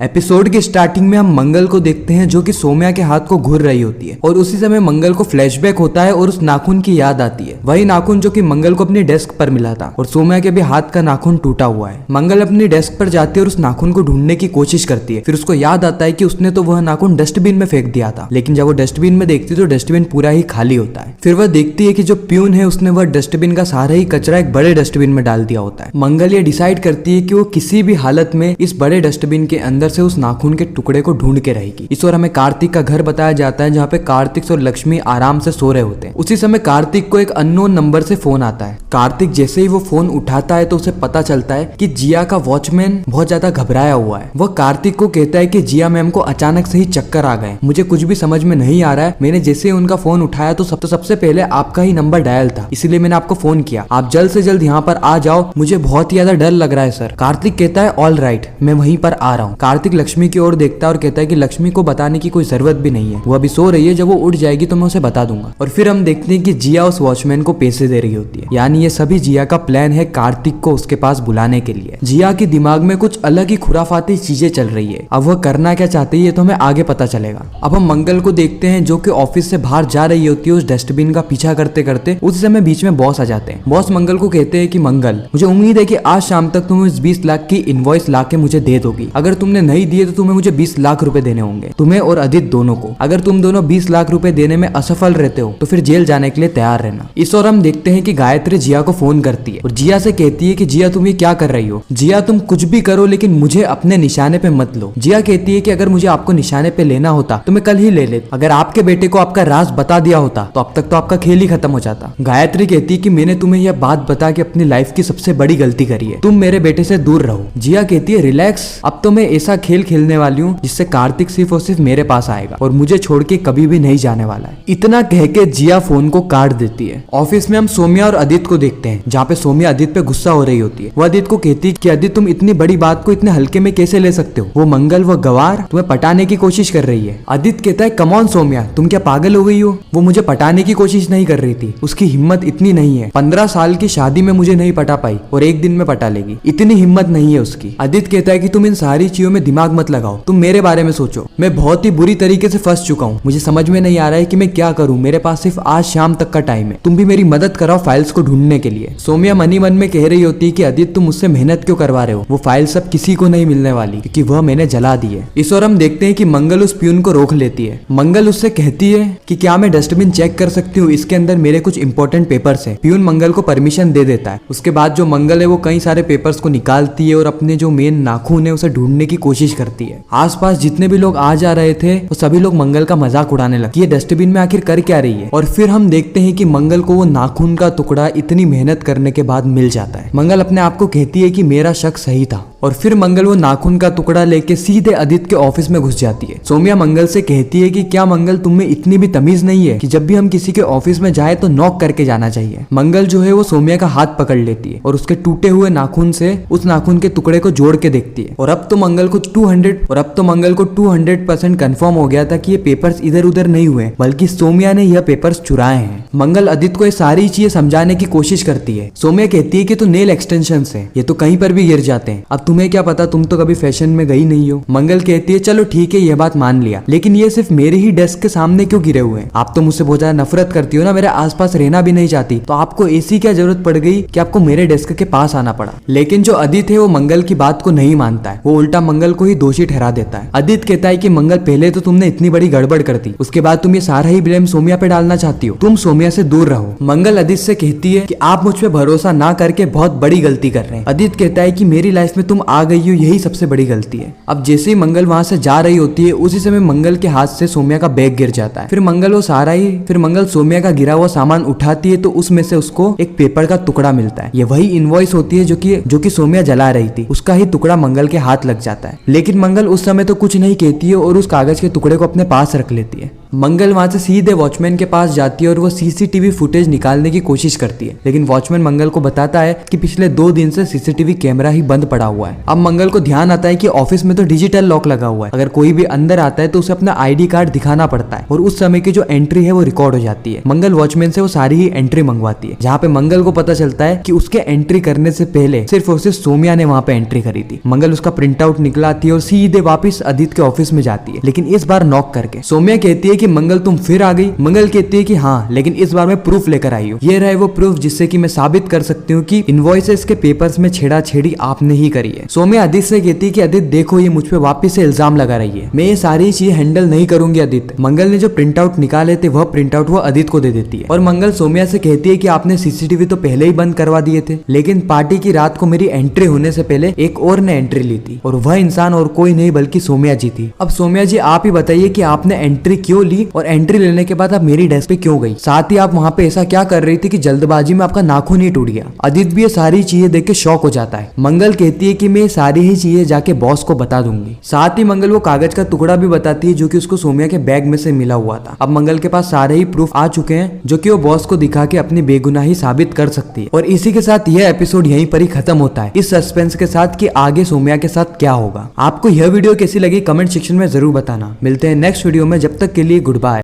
Episode की starting में हम मंगल को देखते हैं जो कि सौम्या के हाथ को घूर रही होती है और उसी समय मंगल को फ्लैशबैक होता है और उस नाखून की याद आती है। वही नाखून जो कि मंगल को अपनी डेस्क पर मिला था और सौम्या के भी हाथ का नाखून टूटा हुआ है। मंगल अपनी डेस्क पर जाती है और उस नाखून को ढूंढने की कोशिश करती है। फिर उसको याद आता है कि उसने तो वह नाखून डस्टबिन में फेंक दिया था, लेकिन जब वो डस्टबिन में देखती है तो डस्टबिन पूरा ही खाली होता है। फिर वह देखती है कि जो प्यून है उसने वह डस्टबिन का सारा ही कचरा एक बड़े डस्टबिन में डाल दिया होता है। मंगल ये डिसाइड करती है कि वो किसी भी हालत में इस बड़े डस्टबिन के अंदर से उस नाखून के टुकड़े को ढूंढ के रहेगी। इस ओर हमें कार्तिक का घर बताया जाता है जहाँ पे कार्तिक और लक्ष्मी आराम से सो रहे होते हैं। उसी समय कार्तिक को एक अननोन नंबर से फोन आता है। कार्तिक जैसे ही वो फोन उठाता है तो उसे पता चलता है कि जिया का वॉचमैन बहुत ज्यादा घबराया हुआ है। वह कार्तिक को कहता है कि जिया मैम को अचानक से ही चक्कर आ गए, मुझे कुछ भी समझ में नहीं आ रहा है। मैंने जैसे ही उनका फोन उठाया तो सबसे पहले आपका ही नंबर डायल था, इसीलिए मैंने आपको फोन किया। आप जल्द से जल्द यहाँ पर आ जाओ, मुझे बहुत ही ज्यादा डर लग रहा है सर। कार्तिक कहता है ऑल राइट, मैं वहीं पर आ रहा हूँ। कार्तिक लक्ष्मी की ओर देखता है और कहता है कि लक्ष्मी को बताने की कोई जरूरत भी नहीं है, वो अभी सो रही है, जब वो उठ जाएगी तो मैं उसे बता दूंगा। और फिर हम देखते हैं कि जिया उस वॉचमैन को पैसे दे रही होती है, यानी ये सभी जिया का प्लान है कार्तिक को उसके पास बुलाने के लिए। जिया के दिमाग में कुछ अलग ही खुराफाती चीजें चल रही है। अब वह करना क्या चाहती है तो हमें आगे पता चलेगा। अब हम मंगल को देखते हैं जो कि ऑफिस से बाहर जा रही होती है उस डस्टबिन का पीछा करते करते। उस समय बीच में बॉस आ जाते हैं। बॉस मंगल को कहते हैं कि मंगल, मुझे उम्मीद है कि आज शाम तक तुम इस 20 लाख की इनवॉइस ला के मुझे दे दोगी। अगर तुमने नहीं दिए तो तुम्हें मुझे 20 लाख रुपए देने होंगे, तुम्हें और अदित दोनों को। अगर तुम दोनों 20 लाख रुपए देने में असफल रहते हो तो फिर जेल जाने के लिए तैयार रहना। इस और हम देखते हैं कि गायत्री जिया को फोन करती है और जिया से कहती है कि जिया तुम ये क्या कर रही हो। जिया तुम कुछ भी करो लेकिन मुझे अपने निशाने पे मत लो। जिया कहती है कि अगर मुझे आपको निशाने पे लेना होता तो मैं कल ही ले लेता। अगर आपके बेटे को आपका राज बता दिया होता तो अब तक तो आपका खेल ही खत्म हो जाता। गायत्री कहती है कि मैंने तुम्हें यह बात बता के अपनी लाइफ की सबसे बड़ी गलती करी है, तुम मेरे बेटे से दूर रहो। जिया कहती है रिलैक्स, अब तो मैं ऐसा खेल खेलने वाली हूँ जिससे कार्तिक सिर्फ और सिर्फ मेरे पास आएगा और मुझे छोड़ के कभी भी नहीं जाने वाला है। इतना कह के जिया फोन को काट देती है। ऑफिस में हम सौम्या और अदित को देखते हैं जहाँ पे सौम्या अदित पे गुस्सा हो रही होती है। वो अदित को कहती है कि अदित तुम इतनी बड़ी बात को इतने हल्के में कैसे ले सकते हो, वो मंगल वो गवार तुम्हें पटाने की कोशिश कर रही है। अदित कहता है कम ऑन सौम्या, तुम क्या पागल हो गई हो, वो मुझे पटाने की कोशिश नहीं कर रही थी, उसकी हिम्मत इतनी नहीं है। 15 साल की शादी में मुझे नहीं पटा पाई और एक दिन में पटा लेगी, इतनी हिम्मत नहीं है उसकी। अदित कहता है कि तुम इन सारी चीजों में दिमाग मत लगाओ, तुम मेरे बारे में सोचो। मैं बहुत ही बुरी तरीके से फंस चुका हूँ, मुझे समझ में नहीं आ रहा है कि मैं क्या करूँ, मेरे पास सिर्फ आज शाम तक का टाइम है, तुम भी मेरी मदद कराओ फाइल्स को ढूंढने के लिए। सौम्या मनी मन में कह रही होती है कि अदित तुम मुझसे मेहनत क्यों करवा रहे हो, वो फाइल सब किसी को नहीं मिलने वाली क्योंकि वह मैंने जला दी है। इस और हम देखते हैं कि मंगल उस प्यून को रोक लेती है। मंगल उससे कहती है कि क्या मैं डस्टबिन चेक कर सकती हूँ, इसके अंदर मेरे कुछ इंपॉर्टेंट पेपर्स हैं। प्यून मंगल को परमिशन दे देता है। उसके बाद जो मंगल है वो कई सारे पेपर्स को निकालती है और अपने जो मेन नाखून है उसे ढूंढने की कोशिश करती है। आसपास जितने भी लोग आ जा रहे थे वो सभी लोग मंगल का मजाक उड़ाने लगे, ये डस्टबिन में आखिर कर क्या रही है। और फिर हम देखते हैं कि मंगल को वो नाखून का टुकड़ा इतनी मेहनत करने के बाद मिल जाता है। मंगल अपने आप को कहती है कि मेरा शक सही था और फिर मंगल वो नाखून का टुकड़ा लेके सीधे अदित के ऑफिस में घुस जाती है। सौम्या मंगल से कहती है कि क्या मंगल तुम में इतनी भी तमीज नहीं है कि जब भी हम किसी के ऑफिस में जाए तो नॉक करके जाना चाहिए। मंगल जो है वो सौम्या का हाथ पकड़ लेती है और उसके टूटे हुए नाखून से उस नाखून के टुकड़े को जोड़ के देखती है। और अब तो मंगल को 200% कंफर्म हो गया था कि ये पेपर्स इधर उधर नहीं हुए बल्कि सौम्या ने यह पेपर्स चुराए हैं। मंगल अदित को ये सारी चीजें समझाने की कोशिश करती है। सौम्या कहती है कि तो नेल एक्सटेंशन है, ये तो कहीं पर भी गिर जाते हैं, अब तुम्हें क्या पता, तुम तो कभी फैशन में गई नहीं हो। मंगल कहती है चलो ठीक है, यह बात मान लिया, लेकिन ये सिर्फ मेरे ही डेस्क के सामने क्यों गिरे हुए हैं, आप तो मुझसे बहुत ज्यादा नफरत करती हो ना, मेरे आसपास रहना भी नहीं चाहती, तो आपको ऐसी क्या जरूरत पड़ गई कि आपको मेरे डेस्क के पास आना पड़ा। लेकिन जो अदित है वो मंगल की बात को नहीं मानता है, वो उल्टा मंगल को ही दोषी ठहरा देता है। अदित कहता है कि मंगल पहले तो तुमने इतनी बड़ी गड़बड़ कर दी, उसके बाद तुम ये सारा ही ब्लेम सौम्या पे डालना चाहती हो, तुम सौम्या से दूर रहो। मंगल अदित से कहती है कि आप मुझ पे भरोसा ना करके बहुत बड़ी गलती कर रहे हैं। अदित कहता है कि मेरी लाइफ में तुम आ गई हो, यही सबसे बड़ी गलती है। अब जैसे ही मंगल वहां से जा रही होती है उसी समय मंगल के हाथ से सौम्या का बैग गिर जाता है। फिर मंगल सौम्या का गिरा हुआ सामान उठाती है तो उसमें से उसको एक पेपर का टुकड़ा मिलता है। ये वही इनवॉइस होती है जो कि सौम्या जला रही थी, उसका ही टुकड़ा मंगल के हाथ लग जाता है। लेकिन मंगल उस समय तो कुछ नहीं कहती है और उस कागज के टुकड़े को अपने पास रख लेती है। मंगल वहां से सीधे वॉचमैन के पास जाती है और वो सीसीटीवी फुटेज निकालने की कोशिश करती है, लेकिन वॉचमैन मंगल को बताता है कि पिछले 2 दिन से सीसीटीवी कैमरा ही बंद पड़ा हुआ है। अब मंगल को ध्यान आता है कि ऑफिस में तो डिजिटल लॉक लगा हुआ है, अगर कोई भी अंदर आता है तो उसे अपना आईडी कार्ड दिखाना पड़ता है और उस समय की जो एंट्री है वो रिकॉर्ड हो जाती है। मंगल वॉचमैन से वो सारी ही एंट्री मंगवाती है, जहाँ पे मंगल को पता चलता है कि उसके एंट्री करने से पहले सिर्फ और सिर्फ सोम्या ने वहाँ पे एंट्री करी थी। मंगल उसका प्रिंट आउट निकलाती है और सीधे वापस आदित्य के ऑफिस में जाती है, लेकिन इस बार नॉक करके। सोम्या कहती है कि मंगल तुम फिर आ गई। मंगल कहती है कि हाँ, लेकिन इस बार मैं प्रूफ लेकर आई हूँ। ये रहे वो प्रूफ जिससे कि मैं साबित कर सकती हूँ कि इनवॉइसेस के पेपर्स में छेड़ाछेड़ी आपने ही करी है। सोम्या आदित्य से कहती है कि आदित्य देखो, ये मुझ पे वापस से इल्जाम लगा रही है, मैं ये सारी चीज हैंडल नहीं करूंगी आदित्य। मंगल ने जो प्रिंट आउट निकाले थे वह प्रिंट आउट वो आदित्य को दे देती है और मंगल सोम्या से कहती है कि आपने सीसीटीवी तो पहले ही बंद करवा दिए थे, लेकिन पार्टी की रात को मेरी एंट्री होने से पहले एक और ने एंट्री ली थी और वह इंसान और कोई नहीं बल्कि सोम्या जी थी। अब सोम्या जी आप ही बताइए कि आपने एंट्री क्यों ली और एंट्री लेने के बाद आप मेरी डेस्क पे क्यों गई? साथ ही आप वहाँ पे ऐसा क्या कर रही थी कि जल्दबाजी में आपका नाखून ही टूट गया? आदित्य भी ये सारी चीजें देख के शॉक हो जाता है। मंगल कहती है कि मैं सारी ही चीजें जाके बॉस को बता दूंगी। साथ ही मंगल वो कागज का टुकड़ा भी बताती है जो कि उसको सोम्या के बैग में से मिला हुआ था। अब मंगल के पास सारे ही प्रूफ आ चुके हैं जो कि वो बॉस को दिखा के अपनी बेगुनाही साबित कर सकती है। और इसी के साथ यह एपिसोड यहीं पर ही खत्म होता है, इस सस्पेंस के साथ कि आगे सोम्या के साथ क्या होगा। आपको यह वीडियो कैसी लगी कमेंट सेक्शन में जरूर बताना। मिलते हैं नेक्स्ट वीडियो में, जब तक के लिए गुड बाय।